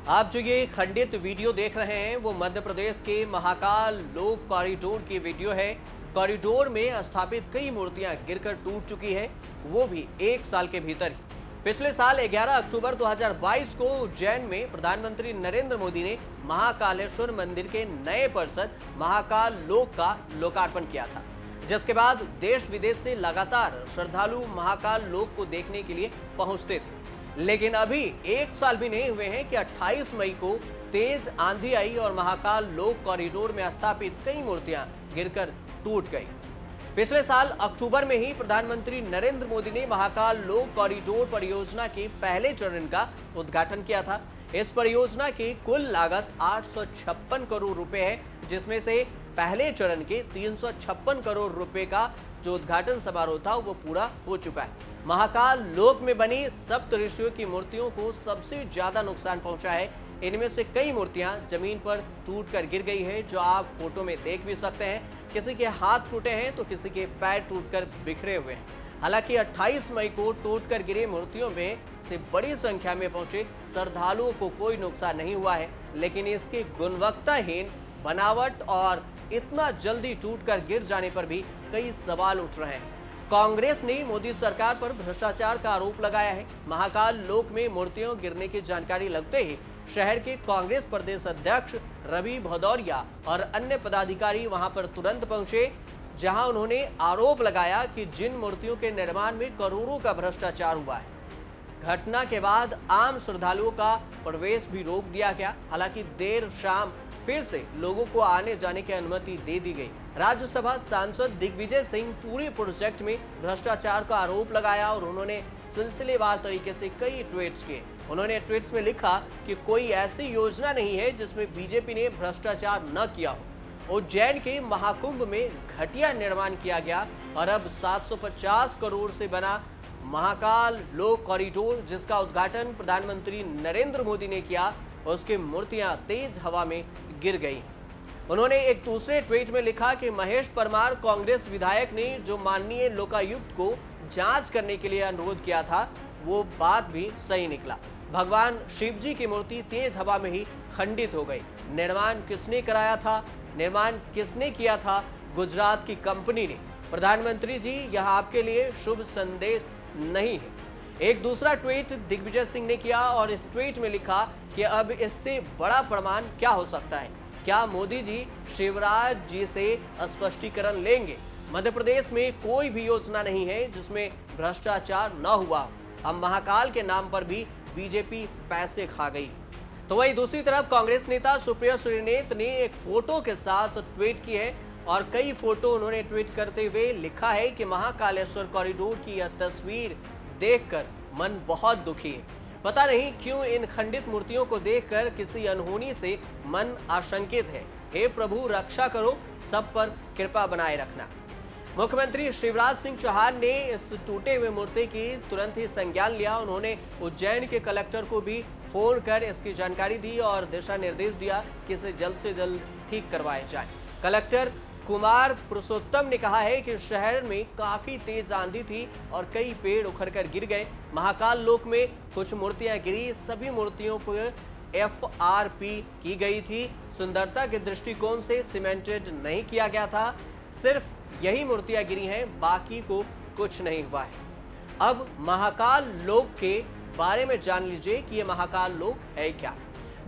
आप जो ये खंडित वीडियो देख रहे हैं वो मध्य प्रदेश के महाकाल लोक कॉरिडोर की वीडियो है। कॉरिडोर में स्थापित कई मूर्तियां गिरकर टूट चुकी है, वो भी एक साल के भीतर ही। पिछले साल 11 अक्टूबर 2022 को उज्जैन में प्रधानमंत्री नरेंद्र मोदी ने महाकालेश्वर मंदिर के नए परिसर महाकाल लोक का लोकार्पण किया था, जिसके बाद देश विदेश से लगातार श्रद्धालु महाकाल लोक को देखने के लिए पहुंचते थे। लेकिन अभी एक साल भी नहीं हुए हैं कि 28 मई को तेज आंधी आई और महाकाल लोक कॉरिडोर में स्थापित कई मूर्तियां गिरकर टूट गई। पिछले साल अक्टूबर में ही प्रधानमंत्री नरेंद्र मोदी ने महाकाल लोक कॉरिडोर परियोजना के पहले चरण का उद्घाटन किया था। इस परियोजना की कुल लागत 856 करोड़ रुपए है, जिसमें से पहले चरण के 356 करोड़ रुपए का जो उद्घाटन समारोह था वो पूरा हो चुका है। महाकाल लोक में बनी सप्त ऋषियों की मूर्तियों को सबसे ज्यादा नुकसान पहुंचा है। इनमें से कई मूर्तियां जमीन पर टूटकर गिर गई है, जो आप फोटो में देख भी सकते हैं। किसी के हाथ टूटे हैं तो किसी के पैर टूटकर बिखरे हुए हैं। हालांकि 28 मई को टूटकर गिरी मूर्तियों में से बड़ी संख्या में पहुंचे श्रद्धालुओं को कोई नुकसान नहीं हुआ है, लेकिन इसकी गुणवत्ताहीन बनावट और इतना जल्दी टूटकर गिर जाने पर भी कई सवाल उठ रहे हैं। कांग्रेस ने मोदी सरकार पर भ्रष्टाचार का आरोप लगाया है। महाकाल लोक में मूर्तियों गिरने की जानकारी लगते ही शहर के कांग्रेस प्रदेश अध्यक्ष रवि भदौरिया और अन्य पदाधिकारी वहां पर तुरंत पहुंचे, जहां उन्होंने आरोप लगाया कि जिन मूर्तियों के निर्माण में करोड़ों का भ्रष्टाचार हुआ है, घटना के बाद आम श्रद्धालुओं का प्रवेश भी रोक दिया गया। हालांकि देर शाम फिर से लोगों को आने जाने की अनुमति दे दी गई। राज्यसभा सांसद दिग्विजय सिंह पूरे प्रोजेक्ट में भ्रष्टाचार का आरोप लगाया और उन्होंने सिलसिलेवार तरीके से कई ट्वीट्स किए। उन्होंने ट्वीट्स में लिखा कि कोई ऐसी योजना नहीं है जिसमें बीजेपी ने भ्रष्टाचार न किया हो। उज्जैन के महाकुंभ में घटिया निर्माण किया गया और अब 750 करोड़ से बना महाकाल लोक कॉरिडोर, जिसका उद्घाटन प्रधानमंत्री नरेंद्र मोदी ने किया, उसकी मूर्तियां तेज हवा में गिर गई। उन्होंने एक दूसरे ट्वीट में लिखा कि महेश परमार कांग्रेस विधायक ने जो माननीय लोकायुक्त को जांच करने के लिए अनुरोध किया था, वो बात भी सही निकला। भगवान शिव जी की मूर्ति तेज हवा में ही खंडित हो गई। निर्माण किसने कराया था? निर्माण किसने किया था? गुजरात की कंपनी ने। प्रधानमंत्री जी, यह आपके लिए शुभ संदेश नहीं है। एक दूसरा ट्वीट दिग्विजय सिंह ने किया और इस ट्वीट में लिखा कि अब इससे बड़ा प्रमाण क्या हो सकता है? क्या मोदी जी शिवराज जी से स्पष्टीकरण लेंगे? मध्य प्रदेश में कोई भी योजना नहीं है जिसमें भ्रष्टाचार न हुआ। हम महाकाल के नाम पर भी बीजेपी पैसे खा गई। तो वही दूसरी तरफ कांग्रेस नेता सुप्रिया श्रीनेत ने एक फोटो के साथ ट्वीट की है और कई फोटो उन्होंने ट्वीट करते हुए लिखा है कि महाकालेश्वर कॉरिडोर की यह तस्वीर देखकर मन बहुत दुखी है। पता नहीं क्यों इन खंडित मूर्तियों को देखकर किसी अनहोनी से मन आशंकित है। हे प्रभु, रक्षा करो, सब पर कृपा बनाए रखना। मुख्यमंत्री शिवराज सिंह चौहान ने इस टूटे हुए मूर्ति की तुरंत ही संज्ञान लिया। उन्होंने उज्जैन के कलेक्टर को भी फोन कर इसकी जानकारी दी और दिशा निर्देश दिया कि इसे जल्द से जल्द ठीक करवाया जाए। कलेक्टर कुमार पुरुषोत्तम ने कहा है कि शहर में काफी तेज आंधी थी और कई पेड़ उखड़कर गिर गए। महाकाल लोक में कुछ मूर्तियां गिरी। सभी मूर्तियों पर FRP की गई थी। सुंदरता के दृष्टिकोण से सीमेंटेड नहीं किया गया था। सिर्फ यही मूर्तियां गिरी हैं, बाकी को कुछ नहीं हुआ है। अब महाकाल लोक के बारे में जान लीजिए कि ये महाकाल लोक है क्या।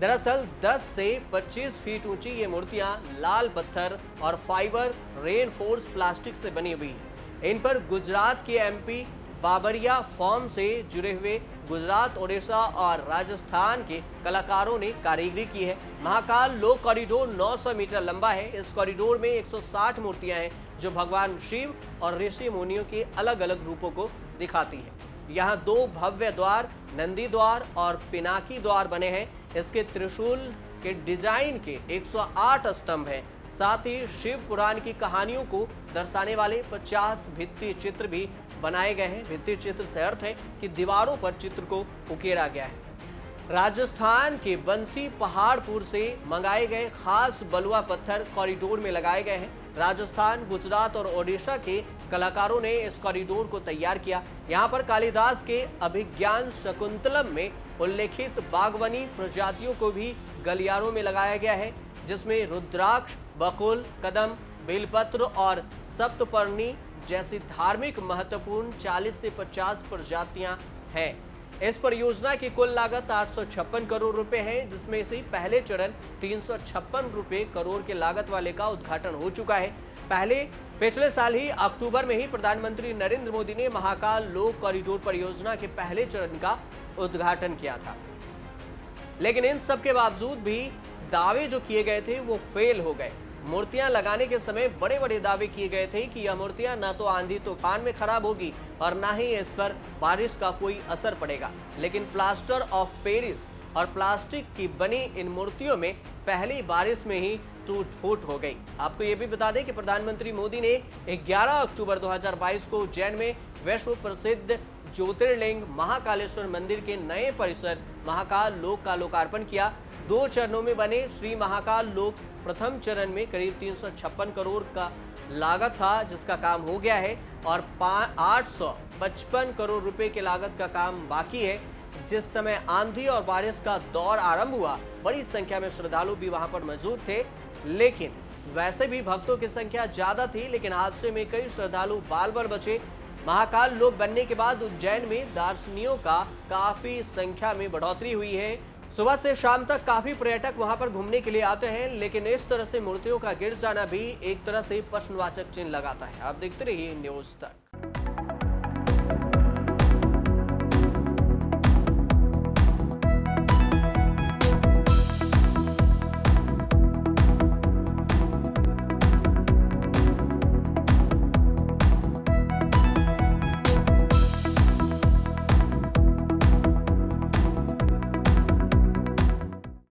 दरअसल 10 से 25 फीट ऊंची ये मूर्तियां लाल पत्थर और फाइबर रेनफोर्स प्लास्टिक से बनी हुई हैं। इन पर गुजरात के MP बाबरिया फॉर्म से जुड़े हुए गुजरात, ओडिशा और राजस्थान के कलाकारों ने कारीगरी की है। महाकाल लोक कॉरिडोर 900 मीटर लंबा है। इस कॉरिडोर में 160 मूर्तियां हैं जो भगवान शिव और ऋषि मुनियों के अलग अलग रूपों को दिखाती है। यहाँ 2 भव्य द्वार, नंदी द्वार और पिनाकी द्वार बने हैं। इसके त्रिशूल के डिजाइन के 108 स्तंभ हैं। साथ ही शिव पुराण की कहानियों को दर्शाने वाले 50 भित्ति चित्र भी बनाए गए हैं। भित्ति चित्र से अर्थ है कि दीवारों पर चित्र को उकेरा गया है। राजस्थान के बंसी पहाड़पुर से मंगाए गए खास बलुआ पत्थर कॉरिडोर में लगाए गए हैं। राजस्थान, गुजरात और ओडिशा के कलाकारों ने इस कॉरिडोर को तैयार किया। यहाँ पर कालिदास के अभिज्ञान शकुंतलम में उल्लेखित बागवानी प्रजातियों को भी गलियारों में लगाया गया है, जिसमें रुद्राक्ष, बकुल, कदम, बेलपत्र और सप्तपर्णी जैसी धार्मिक महत्वपूर्ण 40 से 50 प्रजातियां हैं। इस परियोजना की कुल लागत 856 करोड़ रुपए है, जिसमें से पहले चरण 356 करोड़ के लागत वाले का उद्घाटन हो चुका है। पिछले साल ही अक्टूबर में ही प्रधानमंत्री नरेंद्र मोदी ने महाकाल लोक कॉरिडोर परियोजना के पहले चरण का उद्घाटन किया था। लेकिन इन सब के बावजूद भी दावे जो किए गए थे वो फेल हो गए। मूर्तियां लगाने के समय बड़े बड़े दावे किए गए थे कि यह मूर्तियां ना तो आंधी तूफान में खराब होगी और ना ही इस पर बारिश का कोई असर पड़ेगा। लेकिन प्लास्टर ऑफ पेरिस और प्लास्टिक की बनी इन मूर्तियों में पहली बारिश में ही टूट फूट हो गई। आपको ये भी बता दें कि प्रधानमंत्री मोदी ने 11 अक्टूबर 2022 को उज्जैन में विश्व प्रसिद्ध ज्योतिर्लिंग महाकालेश्वर मंदिर के नए परिसर महाकाल लोक का लोकार्पण किया। 2 चरणों में बने श्री महाकाल लोक प्रथम चरण में करीब 356 करोड़ का लागत था, जिसका काम हो गया है, और 855 करोड़ रुपए के लागत का काम बाकी है। जिस समय आंधी और बारिश का दौर आरंभ हुआ, बड़ी संख्या में श्रद्धालु भी वहां पर मौजूद थे। लेकिन वैसे भी भक्तों की संख्या ज्यादा थी, लेकिन हादसे में कई श्रद्धालु बाल बाल बचे। महाकाल लोक बनने के बाद उज्जैन में दर्शनियों का काफी संख्या में बढ़ोतरी हुई है। सुबह से शाम तक काफी पर्यटक वहां पर घूमने के लिए आते हैं, लेकिन इस तरह से मूर्तियों का गिर जाना भी एक तरह से प्रश्नवाचक चिन्ह लगाता है। आप देखते रहिए न्यूज़ तक।